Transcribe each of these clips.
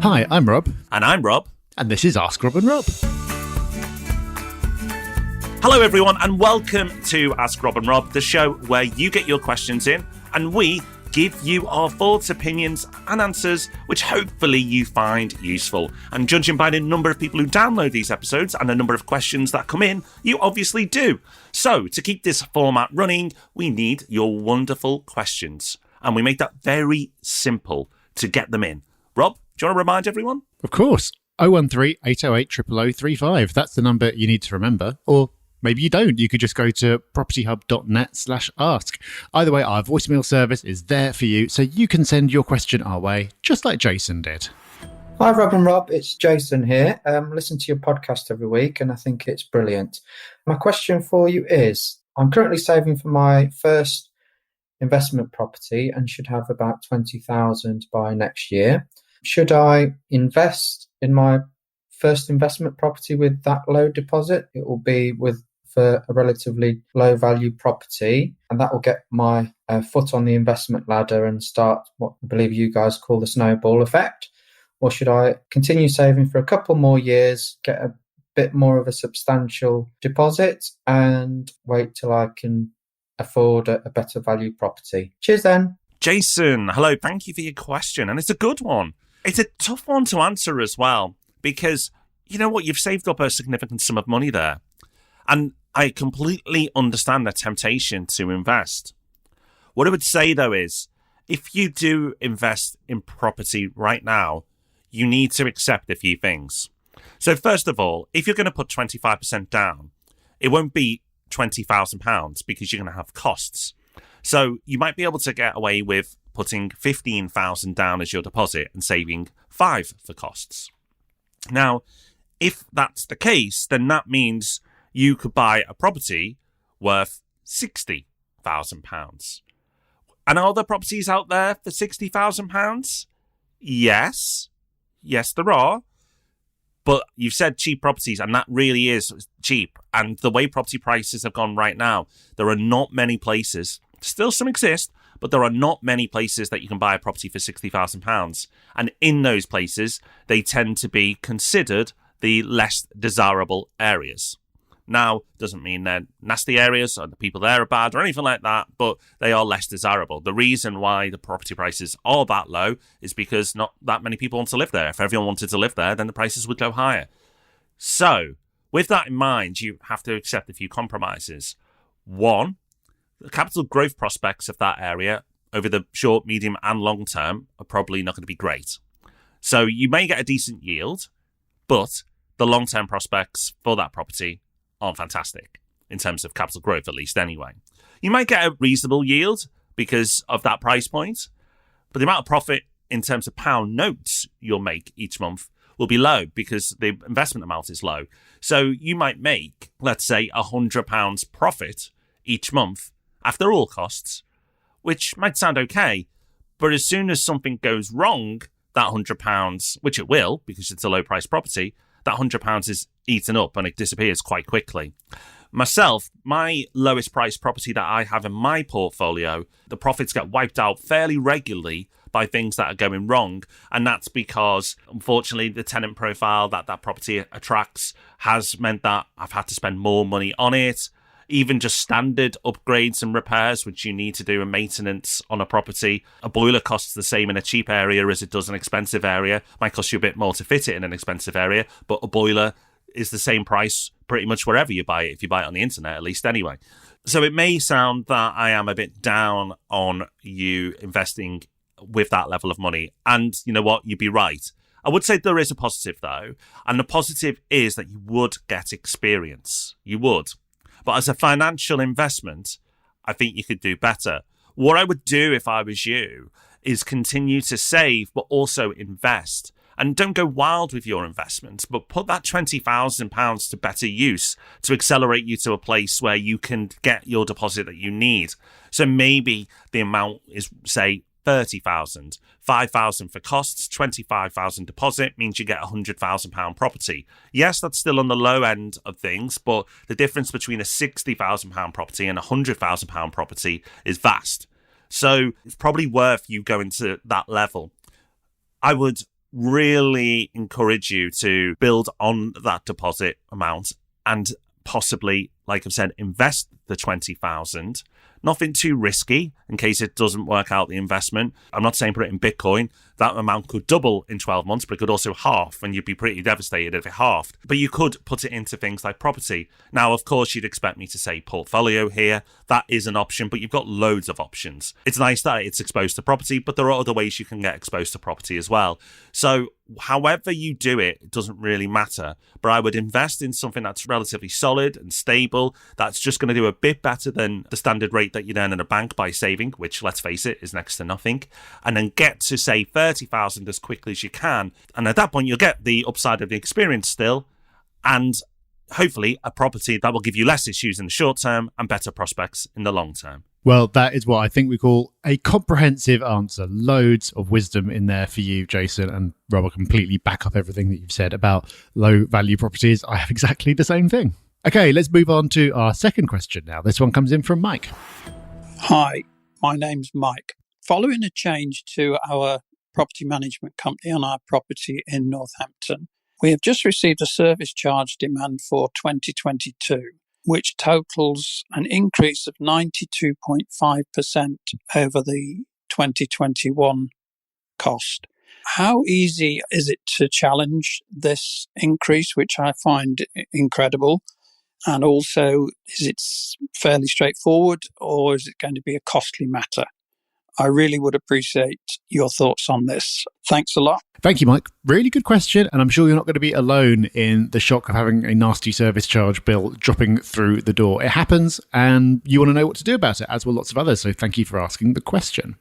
Hi, I'm Rob. And I'm Rob. And this is Ask Rob and Rob. Hello, everyone, and welcome to Ask Rob and Rob, the show where you get your questions in and we give you our thoughts, opinions, and answers, which hopefully you find useful. And judging by the number of people who download these episodes and the number of questions that come in, you obviously do. So, to keep this format running, we need your wonderful questions. And we make that very simple to get them in. Rob, do you want to remind everyone? Of course. 013-808-00035. That's the number you need to remember. Or maybe you don't. You could just go to propertyhub.net/ask. Either way, our voicemail service is there for you, so you can send your question our way, just like Jason did. Hi, Rob and Rob. It's Jason here. Listen to your podcast every week, and I think it's brilliant. My question for you is, I'm currently saving for my first investment property and should have about 20,000 by next year. Should I invest in my first investment property with that low deposit? It will be for a relatively low value property, and that will get my foot on the investment ladder and start what I believe you guys call the snowball effect. Or should I continue saving for a couple more years, get a bit more of a substantial deposit and wait till I can afford a better value property? Cheers then. Jason, hello. Thank you for your question. And it's a good one. It's a tough one to answer as well, because you know what? You've saved up a significant sum of money there. And I completely understand the temptation to invest. What I would say, though, is if you do invest in property right now, you need to accept a few things. So first of all, if you're going to put 25% down, it won't be £20,000 because you're going to have costs. So you might be able to get away with putting 15,000 down as your deposit and saving 5 for costs. Now, if that's the case, then that means you could buy a property worth £60,000. And are there properties out there for £60,000? Yes. Yes, there are. But you've said cheap properties, and that really is cheap. And the way property prices have gone right now, there are not many places, still some exist, but there are not many places that you can buy a property for £60,000. And in those places, they tend to be considered the less desirable areas. Now, doesn't mean they're nasty areas or the people there are bad or anything like that, but they are less desirable. The reason why the property prices are that low is because not that many people want to live there. If everyone wanted to live there, then the prices would go higher. So, with that in mind, you have to accept a few compromises. One, the capital growth prospects of that area over the short, medium, and long term are probably not going to be great. So you may get a decent yield, but the long-term prospects for that property aren't fantastic in terms of capital growth, at least anyway. You might get a reasonable yield because of that price point, but the amount of profit in terms of pound notes you'll make each month will be low because the investment amount is low. So you might make, let's say, £100 profit each month after all costs, which might sound okay, but as soon as something goes wrong, that £100, which it will because it's a low price property, that £100 is eaten up and it disappears quite quickly. Myself, my lowest price property that I have in my portfolio, the profits get wiped out fairly regularly by things that are going wrong. And that's because, unfortunately, the tenant profile that property attracts has meant that I've had to spend more money on it. Even just standard upgrades and repairs, which you need to do in maintenance on a property. A boiler costs the same in a cheap area as it does an expensive area. Might cost you a bit more to fit it in an expensive area, but a boiler is the same price pretty much wherever you buy it, if you buy it on the internet, at least anyway. So it may sound that I am a bit down on you investing with that level of money. And you know what? You'd be right. I would say there is a positive, though. And the positive is that you would get experience. You would. But as a financial investment, I think you could do better. What I would do if I was you is continue to save, but also invest. And don't go wild with your investments, but put that £20,000 to better use to accelerate you to a place where you can get your deposit that you need. So maybe the amount is, say, 30,000, 5,000 for costs, 25,000 deposit means you get a £100,000 property. Yes, that's still on the low end of things, but the difference between a £60,000 property and a £100,000 property is vast. So it's probably worth you going to that level. I would really encourage you to build on that deposit amount and possibly, like I've said, invest the 20,000. Nothing too risky in case it doesn't work out the investment. I'm not saying put it in Bitcoin. That amount could double in 12 months, but it could also half, and you'd be pretty devastated if it halved. But you could put it into things like property. Now, of course, you'd expect me to say portfolio here. That is an option, but you've got loads of options. It's nice that it's exposed to property, but there are other ways you can get exposed to property as well. So however you do it, it doesn't really matter. But I would invest in something that's relatively solid and stable, that's just going to do a bit better than the standard rate that you'd earn in a bank by saving, which, let's face it, is next to nothing. And then get to, say, 30,000 as quickly as you can. And at that point, you'll get the upside of the experience still, and hopefully a property that will give you less issues in the short term and better prospects in the long term. Well, that is what I think we call a comprehensive answer. Loads of wisdom in there for you, Jason, and Rob, I completely back up everything that you've said about low value properties. I have exactly the same thing. Okay, let's move on to our second question now. This one comes in from Mike. Hi, my name's Mike. Following a change to our property management company on our property in Northampton, we have just received a service charge demand for 2022, which totals an increase of 92.5% over the 2021 cost. How easy is it to challenge this increase, which I find incredible? And also, is it fairly straightforward, or is it going to be a costly matter? I really would appreciate your thoughts on this. Thanks a lot. Thank you, Mike. Really good question. And I'm sure you're not going to be alone in the shock of having a nasty service charge bill dropping through the door. It happens, and you want to know what to do about it, as will lots of others. So thank you for asking the question.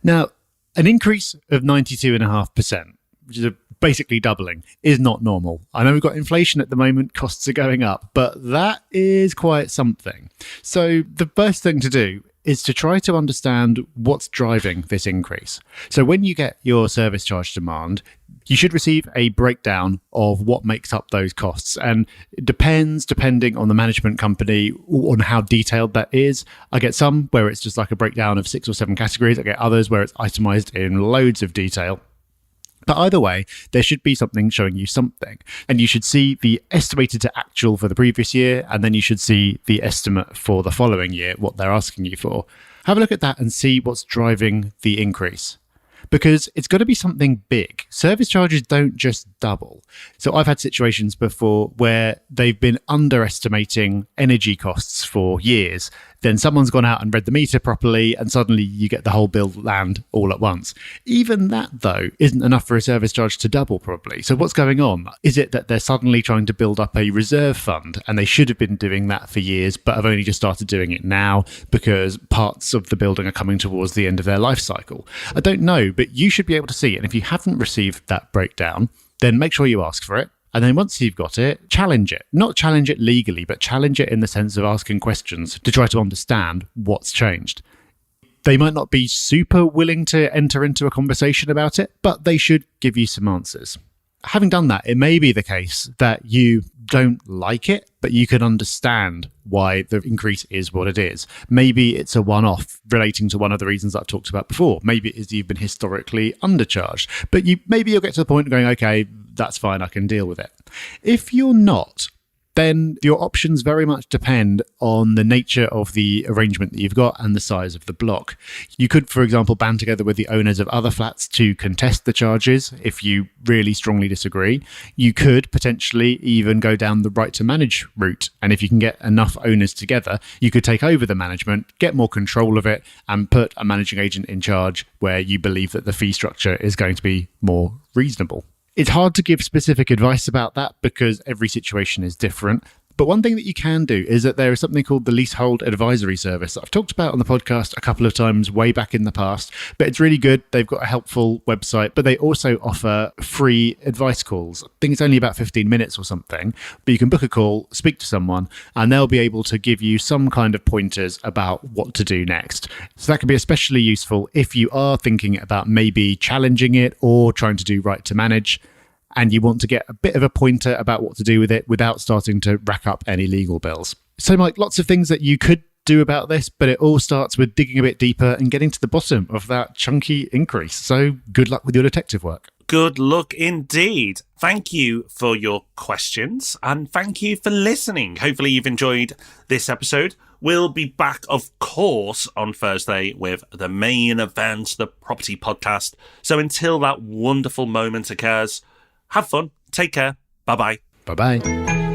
Now, an increase of 92.5%, which is basically doubling, is not normal. I know we've got inflation at the moment, costs are going up, but that is quite something. So the first thing to do is to try to understand what's driving this increase. So when you get your service charge demand, you should receive a breakdown of what makes up those costs. And it depending on the management company, on how detailed that is. I get some where it's just like a breakdown of 6 or 7 categories. I get others where it's itemized in loads of detail. But either way, there should be something showing you something. And you should see the estimated to actual for the previous year, and then you should see the estimate for the following year, what they're asking you for. Have a look at that and see what's driving the increase. Because it's got to be something big. Service charges don't just double. So I've had situations before where they've been underestimating energy costs for years. Then someone's gone out and read the meter properly, and suddenly you get the whole bill land all at once. Even that, though, isn't enough for a service charge to double, probably. So what's going on? Is it that they're suddenly trying to build up a reserve fund, and they should have been doing that for years, but have only just started doing it now because parts of the building are coming towards the end of their life cycle? I don't know, but you should be able to see it. And if you haven't received that breakdown, then make sure you ask for it. And then once you've got it, challenge it. Not challenge it legally, but challenge it in the sense of asking questions to try to understand what's changed. They might not be super willing to enter into a conversation about it, but they should give you some answers. Having done that, it may be the case that you don't like it, but you can understand why the increase is what it is. Maybe it's a one-off relating to one of the reasons I've talked about before. Maybe it is you've been historically undercharged, but maybe you'll get to the point of going, okay, that's fine, I can deal with it. If you're not, then your options very much depend on the nature of the arrangement that you've got and the size of the block. You could, for example, band together with the owners of other flats to contest the charges if you really strongly disagree. You could potentially even go down the right to manage route. And if you can get enough owners together, you could take over the management, get more control of it, and put a managing agent in charge where you believe that the fee structure is going to be more reasonable. It's hard to give specific advice about that because every situation is different. But one thing that you can do is that there is something called the Leasehold Advisory Service that I've talked about on the podcast a couple of times way back in the past. But it's really good. They've got a helpful website, but they also offer free advice calls. I think it's only about 15 minutes or something. But you can book a call, speak to someone, and they'll be able to give you some kind of pointers about what to do next. So that can be especially useful if you are thinking about maybe challenging it or trying to do right to manage, and you want to get a bit of a pointer about what to do with it without starting to rack up any legal bills. So, Mike, lots of things that you could do about this, but it all starts with digging a bit deeper and getting to the bottom of that chunky increase. So good luck with your detective work. Good luck indeed. Thank you for your questions and thank you for listening. Hopefully you've enjoyed this episode. We'll be back, of course, on Thursday with the main event, the Property Podcast. So until that wonderful moment occurs, have fun, take care, bye-bye. Bye-bye.